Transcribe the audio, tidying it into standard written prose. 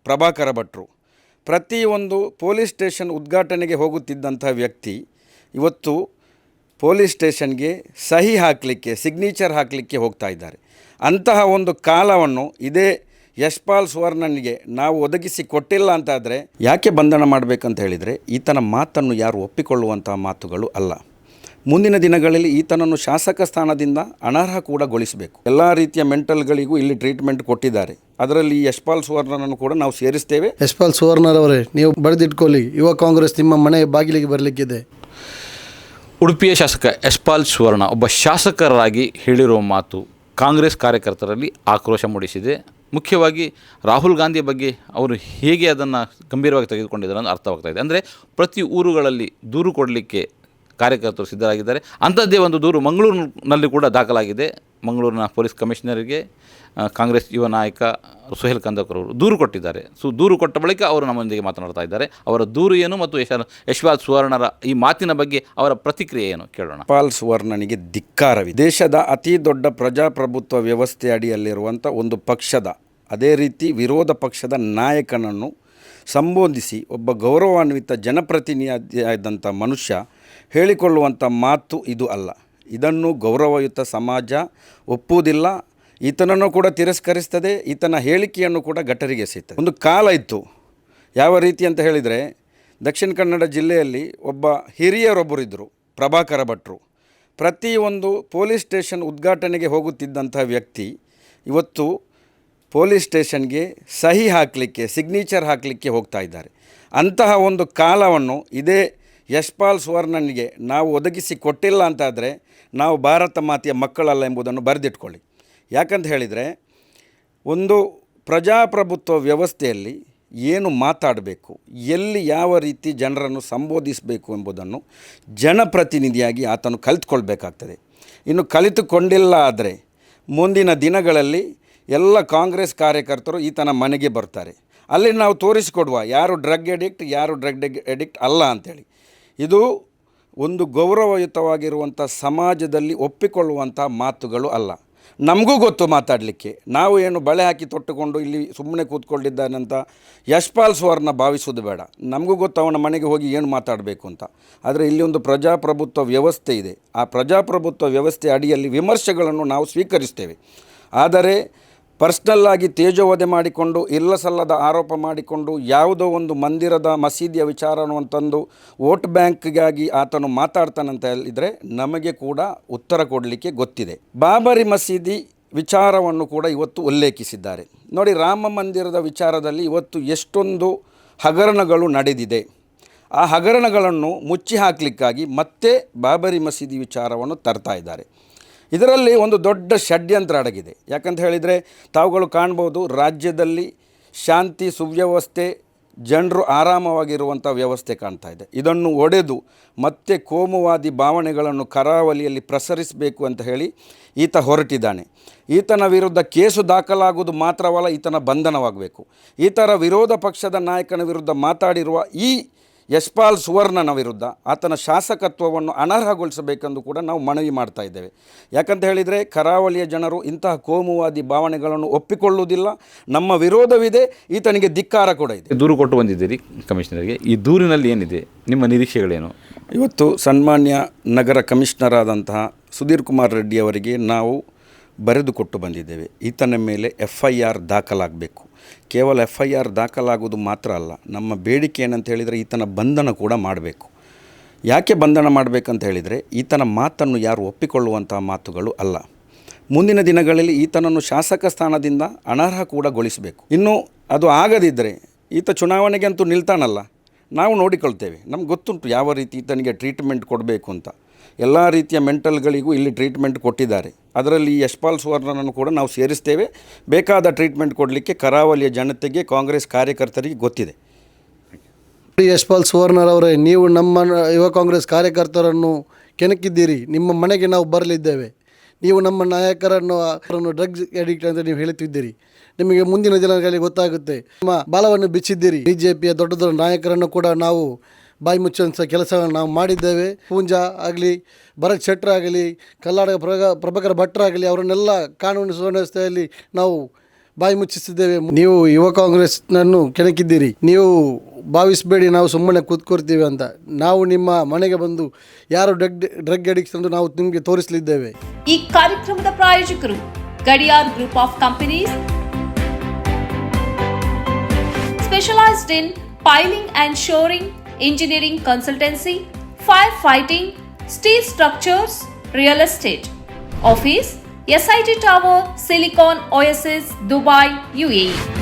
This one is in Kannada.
ಪ್ರಭಾಕರ ಭಟ್ರು. ಪ್ರತಿಯೊಂದು ಪೊಲೀಸ್ ಸ್ಟೇಷನ್ ಉದ್ಘಾಟನೆಗೆ ಹೋಗುತ್ತಿದ್ದಂಥ ವ್ಯಕ್ತಿ ಇವತ್ತು ಪೊಲೀಸ್ ಸ್ಟೇಷನ್ಗೆ ಸಹಿ ಹಾಕಲಿಕ್ಕೆ, ಸಿಗ್ನೇಚರ್ ಹಾಕಲಿಕ್ಕೆ ಹೋಗ್ತಾ ಇದ್ದಾರೆ. ಅಂತಹ ಒಂದು ಕಾಲವನ್ನು ಇದೇ ಯಶ್ಪಾಲ್ ಸುವರ್ಣನಿಗೆ ನಾವು ಒದಗಿಸಿ ಕೊಟ್ಟಿಲ್ಲ ಅಂತಾದರೆ ಯಾಕೆ ಬಂಧನ ಮಾಡಬೇಕಂತ ಹೇಳಿದರೆ, ಈತನ ಮಾತನ್ನು ಯಾರು ಒಪ್ಪಿಕೊಳ್ಳುವಂತಹ ಮಾತುಗಳು ಅಲ್ಲ. ಮುಂದಿನ ದಿನಗಳಲ್ಲಿ ಈತನನ್ನು ಶಾಸಕ ಸ್ಥಾನದಿಂದ ಅನರ್ಹ ಕೂಡ ಗೊಳಿಸಬೇಕು. ಎಲ್ಲ ರೀತಿಯ ಮೆಂಟಲ್ಗಳಿಗೂ ಇಲ್ಲಿ ಟ್ರೀಟ್ಮೆಂಟ್ ಕೊಟ್ಟಿದ್ದಾರೆ. ಅದರಲ್ಲಿ ಯಶ್ಪಾಲ್ ಸುವರ್ಣನನ್ನು ಕೂಡ ನಾವು ಸೇರಿಸ್ತೇವೆ. ಯಶ್ಪಾಲ್ ಸುವರ್ಣರವರೇ, ನೀವು ಬರೆದಿಟ್ಕೊಳ್ಳಿ, ಯುವ ಕಾಂಗ್ರೆಸ್ ನಿಮ್ಮ ಮನೆ ಬಾಗಿಲಿಗೆ ಬರಲಿಕ್ಕಿದೆ. ಉಡುಪಿಯ ಶಾಸಕ ಯಶ್ಪಾಲ್ ಸುವರ್ಣ ಒಬ್ಬ ಶಾಸಕರಾಗಿ ಹೇಳಿರುವ ಮಾತು ಕಾಂಗ್ರೆಸ್ ಕಾರ್ಯಕರ್ತರಲ್ಲಿ ಆಕ್ರೋಶ ಮೂಡಿಸಿದೆ. ಮುಖ್ಯವಾಗಿ ರಾಹುಲ್ ಗಾಂಧಿ ಬಗ್ಗೆ ಅವರು ಹೇಗೆ ಅದನ್ನು ಗಂಭೀರವಾಗಿ ತೆಗೆದುಕೊಂಡಿದ್ದಾರೆ ಅಂತ ಅರ್ಥವಾಗ್ತಾ ಇದೆ. ಅಂದರೆ ಪ್ರತಿ ಊರುಗಳಲ್ಲಿ ದೂರು ಕೊಡಲಿಕ್ಕೆ ಕಾರ್ಯಕರ್ತರು ಸಿದ್ಧರಾಗಿದ್ದಾರೆ. ಅಂಥದ್ದೇ ಒಂದು ದೂರು ಮಂಗಳೂರಿನಲ್ಲಿ ಕೂಡ ದಾಖಲಾಗಿದೆ. ಮಂಗಳೂರಿನ ಪೊಲೀಸ್ ಕಮಿಷನರಿಗೆ ಕಾಂಗ್ರೆಸ್ ಯುವ ನಾಯಕ ಸುಹೇಲ್ ಕಂದಕರ್ ಅವರು ದೂರು ಕೊಟ್ಟಿದ್ದಾರೆ. ದೂರು ಕೊಟ್ಟ ಬಳಿಕ ಅವರು ನಮ್ಮೊಂದಿಗೆ ಮಾತನಾಡ್ತಾ ಇದ್ದಾರೆ. ಅವರ ದೂರು ಏನು ಮತ್ತು ಯಶ್ಪಾಲ್ ಸುವರ್ಣರ ಈ ಮಾತಿನ ಬಗ್ಗೆ ಅವರ ಪ್ರತಿಕ್ರಿಯೆ ಏನು ಕೇಳೋಣ. ಯಶ್ಪಾಲ್ ಸುವರ್ಣನಿಗೆ ಧಿಕ್ಕಾರವಿದೆ. ದೇಶದ ಅತಿ ದೊಡ್ಡ ಪ್ರಜಾಪ್ರಭುತ್ವ ವ್ಯವಸ್ಥೆ ಅಡಿಯಲ್ಲಿರುವಂಥ ಒಂದು ಪಕ್ಷದ, ಅದೇ ರೀತಿ ವಿರೋಧ ಪಕ್ಷದ ನಾಯಕನನ್ನು ಸಂಬೋಧಿಸಿ ಒಬ್ಬ ಗೌರವಾನ್ವಿತ ಜನಪ್ರತಿನಿಧಿಯಾದಂಥ ಮನುಷ್ಯ ಹೇಳಿಕೊಳ್ಳುವಂಥ ಮಾತು ಇದು ಅಲ್ಲ. ಇದನ್ನು ಗೌರವಯುತ ಸಮಾಜ ಒಪ್ಪುವುದಿಲ್ಲ. ಈತನನ್ನು ಕೂಡ ತಿರಸ್ಕರಿಸ್ತದೆ. ಈತನ ಹೇಳಿಕೆಯನ್ನು ಕೂಡ ಗಟರಿಗೆ ಎಸೆಯುತ್ತದೆ. ಒಂದು ಕಾಲ ಇತ್ತು, ಯಾವ ರೀತಿ ಅಂತ ಹೇಳಿದರೆ, ದಕ್ಷಿಣ ಕನ್ನಡ ಜಿಲ್ಲೆಯಲ್ಲಿ ಒಬ್ಬ ಹಿರಿಯರೊಬ್ಬರಿದ್ದರು, ಪ್ರಭಾಕರ ಭಟ್ರು. ಪ್ರತಿಯೊಂದು ಪೊಲೀಸ್ ಸ್ಟೇಷನ್ ಉದ್ಘಾಟನೆಗೆ ಹೋಗುತ್ತಿದ್ದಂಥ ವ್ಯಕ್ತಿ ಇವತ್ತು ಪೊಲೀಸ್ ಸ್ಟೇಷನ್ಗೆ ಸಹಿ ಹಾಕಲಿಕ್ಕೆ, ಸಿಗ್ನೇಚರ್ ಹಾಕಲಿಕ್ಕೆ ಹೋಗ್ತಾ ಇದ್ದಾರೆ. ಅಂತಹ ಒಂದು ಕಾಲವನ್ನು ಇದೇ ಯಶ್ಪಾಲ್ ಸುವರ್ಣನಿಗೆ ನಾವು ಒದಗಿಸಿ ಕೊಟ್ಟಿಲ್ಲ ಅಂತಾದರೆ ನಾವು ಭಾರತ ಮಾತೆಯ ಮಕ್ಕಳಲ್ಲ ಎಂಬುದನ್ನು ಬರೆದಿಟ್ಕೊಳ್ಳಿ. ಯಾಕಂತ ಹೇಳಿದರೆ, ಒಂದು ಪ್ರಜಾಪ್ರಭುತ್ವ ವ್ಯವಸ್ಥೆಯಲ್ಲಿ ಏನು ಮಾತಾಡಬೇಕು, ಎಲ್ಲಿ ಯಾವ ರೀತಿ ಜನರನ್ನು ಸಂಬೋಧಿಸಬೇಕು ಎಂಬುದನ್ನು ಜನಪ್ರತಿನಿಧಿಯಾಗಿ ಆತನು ಕಲಿತುಕೊಳ್ಬೇಕಾಗ್ತದೆ. ಇನ್ನು ಕಲಿತುಕೊಂಡಿಲ್ಲ ಆದರೆ ಮುಂದಿನ ದಿನಗಳಲ್ಲಿ ಎಲ್ಲ ಕಾಂಗ್ರೆಸ್ ಕಾರ್ಯಕರ್ತರು ಈತನ ಮನೆಗೆ ಬರ್ತಾರೆ. ಅಲ್ಲಿ ನಾವು ತೋರಿಸಿಕೊಡುವ ಯಾರು ಡ್ರಗ್ ಎಡಿಕ್ಟ್, ಯಾರು ಡ್ರಗ್ ಎಡಿಕ್ಟ್ ಅಲ್ಲ ಅಂಥೇಳಿ. ಇದು ಒಂದು ಗೌರವಯುತವಾಗಿರುವಂಥ ಸಮಾಜದಲ್ಲಿ ಒಪ್ಪಿಕೊಳ್ಳುವಂಥ ಮಾತುಗಳು ಅಲ್ಲ. ನಮಗೂ ಗೊತ್ತು ಮಾತಾಡಲಿಕ್ಕೆ. ನಾವು ಏನು ಬಳೆ ಹಾಕಿ ತೊಟ್ಟುಕೊಂಡು ಇಲ್ಲಿ ಸುಮ್ಮನೆ ಕೂತ್ಕೊಂಡಿದ್ದಾನಂತ ಯಶ್ಪಾಲ್ ಸುವರ್ಣ ಭಾವಿಸೋದು ಬೇಡ. ನಮಗೂ ಗೊತ್ತು ಅವನ ಮನೆಗೆ ಹೋಗಿ ಏನು ಮಾತಾಡಬೇಕು ಅಂತ. ಆದರೆ ಇಲ್ಲಿ ಒಂದು ಪ್ರಜಾಪ್ರಭುತ್ವ ವ್ಯವಸ್ಥೆ ಇದೆ. ಆ ಪ್ರಜಾಪ್ರಭುತ್ವ ವ್ಯವಸ್ಥೆ ಅಡಿಯಲ್ಲಿ ವಿಮರ್ಶೆಗಳನ್ನು ನಾವು ಸ್ವೀಕರಿಸ್ತೇವೆ. ಆದರೆ ಪರ್ಸ್ನಲ್ಲಾಗಿ ತೇಜೋವಧೆ ಮಾಡಿಕೊಂಡು, ಇಲ್ಲಸಲ್ಲದ ಆರೋಪ ಮಾಡಿಕೊಂಡು, ಯಾವುದೋ ಒಂದು ಮಂದಿರದ ಮಸೀದಿಯ ವಿಚಾರವನ್ನು ತಂದು ವೋಟ್ ಬ್ಯಾಂಕ್ಗಾಗಿ ಆತನು ಮಾತಾಡ್ತಾನಂತ ಹೇಳಿದರೆ ನಮಗೆ ಕೂಡ ಉತ್ತರ ಕೊಡಲಿಕ್ಕೆ ಗೊತ್ತಿದೆ. ಬಾಬರಿ ಮಸೀದಿ ವಿಚಾರವನ್ನು ಕೂಡ ಇವತ್ತು ಉಲ್ಲೇಖಿಸಿದ್ದಾರೆ. ನೋಡಿ, ರಾಮ ಮಂದಿರದ ವಿಚಾರದಲ್ಲಿ ಇವತ್ತು ಎಷ್ಟೊಂದು ಹಗರಣಗಳು ನಡೆದಿದೆ. ಆ ಹಗರಣಗಳನ್ನು ಮುಚ್ಚಿ ಹಾಕಲಿಕ್ಕಾಗಿ ಮತ್ತೆ ಬಾಬರಿ ಮಸೀದಿ ವಿಚಾರವನ್ನು ತರ್ತಾ ಇದ್ದಾರೆ. ಇದರಲ್ಲಿ ಒಂದು ದೊಡ್ಡ ಷಡ್ಯಂತ್ರ ಅಡಗಿದೆ. ಯಾಕಂತ ಹೇಳಿದರೆ, ತಾವುಗಳು ಕಾಣ್ಬೋದು, ರಾಜ್ಯದಲ್ಲಿ ಶಾಂತಿ ಸುವ್ಯವಸ್ಥೆ, ಜನರು ಆರಾಮವಾಗಿರುವಂಥ ವ್ಯವಸ್ಥೆ ಕಾಣ್ತಾ ಇದೆ. ಇದನ್ನು ಒಡೆದು ಮತ್ತೆ ಕೋಮುವಾದಿ ಭಾವನೆಗಳನ್ನು ಕರಾವಳಿಯಲ್ಲಿ ಪ್ರಸರಿಸಬೇಕು ಅಂತ ಹೇಳಿ ಈತ ಹೊರಟಿದ್ದಾನೆ. ಈತನ ವಿರುದ್ಧ ಕೇಸು ದಾಖಲಾಗುವುದು ಮಾತ್ರವಲ್ಲ, ಈತನ ಬಂಧನವಾಗಬೇಕು. ಈತರ ವಿರೋಧ ಪಕ್ಷದ ನಾಯಕನ ವಿರುದ್ಧ ಮಾತಾಡಿರುವ ಈ ಯಶ್ಪಾಲ್ ಸುವರ್ಣನ ವಿರುದ್ಧ ಆತನ ಶಾಸಕತ್ವವನ್ನು ಅನರ್ಹಗೊಳಿಸಬೇಕೆಂದು ಕೂಡ ನಾವು ಮನವಿ ಮಾಡ್ತಾ ಇದ್ದೇವೆ. ಯಾಕಂತ ಹೇಳಿದರೆ, ಕರಾವಳಿಯ ಜನರು ಇಂತಹ ಕೋಮುವಾದಿ ಭಾವನೆಗಳನ್ನು ಒಪ್ಪಿಕೊಳ್ಳುವುದಿಲ್ಲ. ನಮ್ಮ ವಿರೋಧವಿದೆ, ಈತನಿಗೆ ಧಿಕ್ಕಾರ ಕೂಡ ಇದೆ. ದೂರು ಕೊಟ್ಟು ಬಂದಿದ್ದೀರಿ ಕಮಿಷನರ್ಗೆ. ಈ ದೂರಿನಲ್ಲಿ ಏನಿದೆ, ನಿಮ್ಮ ನಿರೀಕ್ಷೆಗಳೇನು? ಇವತ್ತು ಸನ್ಮಾನ್ಯ ನಗರ ಕಮಿಷನರ್ ಆದಂತಹ ಸುಧೀರ್ ಕುಮಾರ್ ರೆಡ್ಡಿ ಅವರಿಗೆ ನಾವು ಬರೆದುಕೊಟ್ಟು ಬಂದಿದ್ದೇವೆ. ಈತನ ಮೇಲೆ FIR ದಾಖಲಾಗಬೇಕು. ಕೇವಲ FIR ದಾಖಲಾಗುವುದು ಮಾತ್ರ ಅಲ್ಲ, ನಮ್ಮ ಬೇಡಿಕೆ ಏನಂತ ಹೇಳಿದರೆ ಈತನ ಬಂಧನ ಕೂಡ ಮಾಡಬೇಕು. ಯಾಕೆ ಬಂಧನ ಮಾಡಬೇಕಂತ ಹೇಳಿದರೆ, ಈತನ ಮಾತನ್ನು ಯಾರು ಒಪ್ಪಿಕೊಳ್ಳುವಂಥ ಮಾತುಗಳು ಅಲ್ಲ. ಮುಂದಿನ ದಿನಗಳಲ್ಲಿ ಈತನನ್ನು ಶಾಸಕ ಸ್ಥಾನದಿಂದ ಅನರ್ಹ ಕೂಡ ಗೊಳಿಸಬೇಕು. ಇನ್ನು ಅದು ಆಗದಿದ್ದರೆ ಈತ ಚುನಾವಣೆಗೆ ಅಂತೂ ನಿಲ್ತಾನಲ್ಲ, ನಾವು ನೋಡಿಕೊಳ್ತೇವೆ. ನಮ್ಗೆ ಗೊತ್ತುಂಟು ಯಾವ ರೀತಿ ಈತನಿಗೆ ಟ್ರೀಟ್ಮೆಂಟ್ ಕೊಡಬೇಕು ಅಂತ. ಎಲ್ಲ ರೀತಿಯ ಮೆಂಟಲ್ಗಳಿಗೂ ಇಲ್ಲಿ ಟ್ರೀಟ್ಮೆಂಟ್ ಕೊಟ್ಟಿದ್ದಾರೆ. ಅದರಲ್ಲಿ ಯಶ್ಪಾಲ್ ಸುವರ್ಣನನ್ನು ಕೂಡ ನಾವು ಸೇರಿಸ್ತೇವೆ. ಬೇಕಾದ ಟ್ರೀಟ್ಮೆಂಟ್ ಕೊಡಲಿಕ್ಕೆ ಕರಾವಳಿಯ ಜನತೆಗೆ, ಕಾಂಗ್ರೆಸ್ ಕಾರ್ಯಕರ್ತರಿಗೆ ಗೊತ್ತಿದೆ. ಯಶ್ಪಾಲ್ ಸುವರ್ಣರವರೇ, ನೀವು ನಮ್ಮ ಯುವ ಕಾಂಗ್ರೆಸ್ ಕಾರ್ಯಕರ್ತರನ್ನು ಕೆಣಕಿದ್ದೀರಿ. ನಿಮ್ಮ ಮನೆಗೆ ನಾವು ಬರಲಿದ್ದೇವೆ. ನೀವು ನಮ್ಮ ನಾಯಕರನ್ನು ಡ್ರಗ್ಸ್ ಅಡಿಕ್ಟ್ ಅಂತ ನೀವು ಹೇಳುತ್ತಿದ್ದೀರಿ. ನಿಮಗೆ ಮುಂದಿನ ದಿನಗಳಲ್ಲಿ ಗೊತ್ತಾಗುತ್ತೆ. ನಿಮ್ಮ ಬಾಲವನ್ನು ಬಿಚ್ಚಿದ್ದೀರಿ. BJPಯ ದೊಡ್ಡ ದೊಡ್ಡ ನಾಯಕರನ್ನು ಕೂಡ ನಾವು ಬಾಯಿ ಮುಚ್ಚುವಂಥ ಕೆಲಸವನ್ನು ನಾವು ಮಾಡಿದ್ದೇವೆ. ಪೂಂಜಾ ಆಗಲಿ, ಭರತ್ ಶೆಟ್ಟರ್ ಆಗಲಿ, ಕಲ್ಲಾಡ ಪ್ರಭಾಕರ ಭಟ್ರಾಗಲಿ, ಅವರನ್ನೆಲ್ಲ ಕಾನೂನು ಸುವ್ಯವಸ್ಥೆಯಲ್ಲಿ ನಾವು ಬಾಯಿ ಮುಚ್ಚಿಸಿದ್ದೇವೆ. ನೀವು ಯುವ ಕಾಂಗ್ರೆಸ್ನನ್ನು ಕೆಣಕಿದ್ದೀರಿ, ನೀವು ಭಾವಿಸಬೇಡಿ ನಾವು ಸುಮ್ಮನೆ ಕೂತ್ಕೊಳ್ತೀವಿ ಅಂತ. ನಾವು ನಿಮ್ಮ ಮನೆಗೆ ಬಂದು ಯಾರು ಡ್ರಗ್ ಅಡಿಕ್ಟ್ಸ್ ಎಂದು ನಾವು ನಿಮಗೆ ತೋರಿಸಲಿದ್ದೇವೆ. ಈ ಕಾರ್ಯಕ್ರಮದ ಪ್ರಾಯೋಜಕರು Gadiyar group of companies, specialized in piling and shoring, engineering consultancy, firefighting, steel structures, real estate. Office SIT Tower, Silicon Oasis, Dubai, UAE.